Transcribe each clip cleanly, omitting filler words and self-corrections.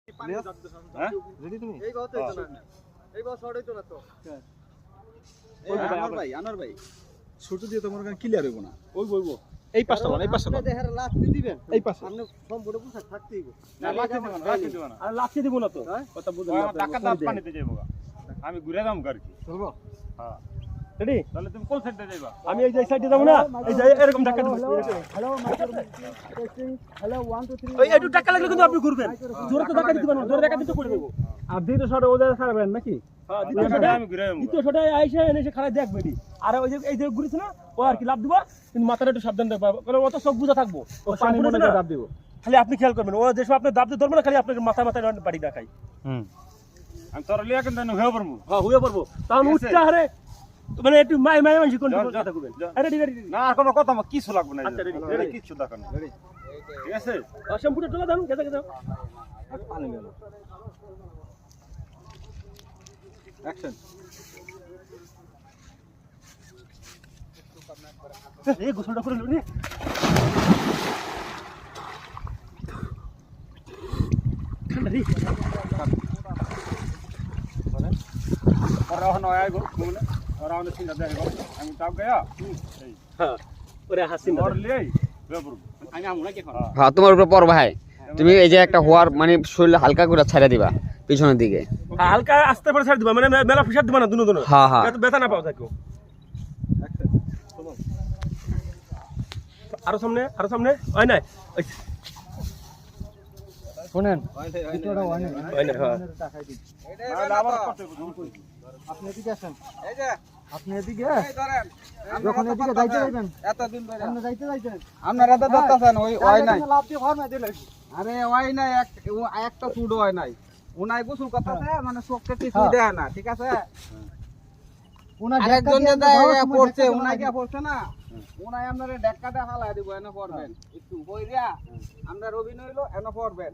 হ্যাঁ রেডি তুমি এই কথা হইতো না এই বস শর্ট হইতো না তো আনোয়ার ভাই ছোট দিয়ে তোমার কাছে ক্লিয়ার হইব না ওই বইবো এই পাঁচটা এই পাঁচটা আপনি দেখার লাস্ট দিবেন এই পাঁচটা আপনি সম্পূর্ণ পোশাক থাকতেই হবে না লাখে দিব না আর লাখে দিব না তো কথা বুঝেন না টাকা দাম পানিতে যাইবো আমি ঘুরে যাম গাড়ি চলবো হ্যাঁ রেডি তাহলে তুমি কোন সাইডে যাইবা আমি এই যে সাইডে যাব না এই যে এরকম ধাক্কা দিব হ্যালো মাইক্রো টেস্টিং হ্যালো 1 2 3 ওই একটু টাকা লাগলে কিন্তু আপনি ঘুরবেন জোরে তো ধাক্কা দিতে পারবেন জোরে ধাক্কা দিতে করে দেব আর দ্বিতীয় শটে ওদের খারাপেন নাকি হ্যাঁ দ্বিতীয় শটে আমি ঘুরে যাম দ্বিতীয় শটে আইসা এসে খারাপ দেখবে দি আর ওই যে এই যে ঘুরিছে না ও আর কি লাভ দিবা কিন্তু মাথাটা একটু সাবধান রাখবা কারণ অত সব বুঝা থাকবো ও পানি মনে করে দাব দিব খালি আপনি খেয়াল করবেন ও যেসব আপনি দাব দিয়ে ধরবেন না খালি আপনার মাথা মাথায় বাড়ি না খাই আমি তোর লিয়া কিন্তু হয়ে পড়মু হ্যাঁ হয়ে পড়বো তাহলে উচ্চা হারে মানে একটু মাই মানসি কোন কথা কইবেন রেডি রেডি না আর কোনো কথা কিছু লাগবে না আচ্ছা, ready, রেডি কিছু দরকার নেই রেডি ঠিক আছে শ্যাম্পুটা তোলা দাও গেছে গেছে পানি মেলো অ্যাকশন এই গোসলটা করে লুনি ঠান্ডা রে ওরা নয় আইবো মানে ওরা অনেক চিন্তা দেখাবো আমি তাও গয়া এই হ্যাঁ ওরে হাসিন ওর লিয়াই হয়ে পড়বো আমি আমু নাকি এখন হ্যাঁ তোমার উপরে পড় ভাই তুমি এই যে একটা হওয়ার মানে শরীর হালকা করে ছেড়ে দিবা পিছনের দিকে হালকা আস্তে করে ছাড় দিবা মানে মেলা ফুসার দিবা না দুনো দুনো হ্যাঁ হ্যাঁ যাতে ব্যথা না পাও থাকো আরো সামনে হয় না শুনেন হয় না হ্যাঁ না আবার কত আপনি এদিকে আসেন এই যে আপনি এদিকে এই ধরেন যখন এদিকে যাইতে যাইবেন এতদিন ধরে আপনি যাইতে যাইতেন আপনারা তো ধরতেছেন ওই নাই লাভ দিয়ে ফর্মে দিলেন আরে ওই নাই একটা চুড হয় নাই উনাই গোসল করতেছে মানে চোখকে কিছু দেয় না ঠিক আছে আরেকজন যে পড়ছে উনাই কে পড়ছে না উনাই আপনারা ডেক্কাটা হালাই দিব এনে পড়বেন একটু বইরিয়া আমরা রবিন হইলো এনে পড়বেন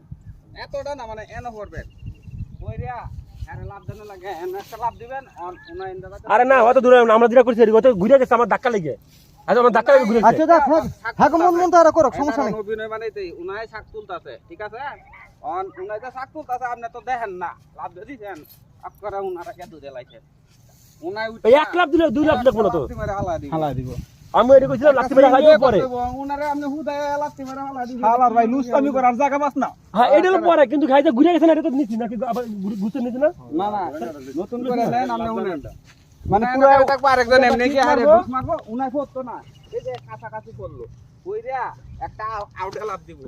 এতটা না মানে এনে পড়বেন বইরিয়া আরে লাভ দেন লাগে এনে একটা লাভ দিবেন উনাই ইন্দাটা আরে না অত দূরে আমরা যেটা করছি ওই তো ঘুরে গেছে আমার ধাক্কা লেগে আচ্ছা আমার ধাক্কা লেগে ঘুরে আচ্ছা দেখ থাক মন মন তারা করো সমস্যা নেই অভিনয় বানাইতে উনাই শাক তুলতাছে ঠিক আছে উনাই তো শাক তুলতাছে আপনি তো দেখেন না লাভ দিয়ে দিছেন আপনারা উনারা কে দুধে লাইছেন উনাই এই 1 লাখ দিলে 2 লাখ লাগবে না তো হালা দিব আমি এটা কইছিলাম লাখ টাকা খাইতে পরে উনারে আপনি হুদায় লাত্তি মারা হালা দিব হালার ভাই লুস্তামি করার জায়গা পাস না হ্যাঁ এটা পরে কিন্তু খাইতে ঘুরে গেছে না এটা তো নিছি নাকি আবার ঘুরতে নিছি না না না নতুন করে নেন আপনি উনাই মানে পুরো থাকবো আরেকজন এমনি কি হারে ঘুষ মারবো উনাই ফতো না এই যে কাছাকাছি করলো কইরা একটা আউটে লাভ দিব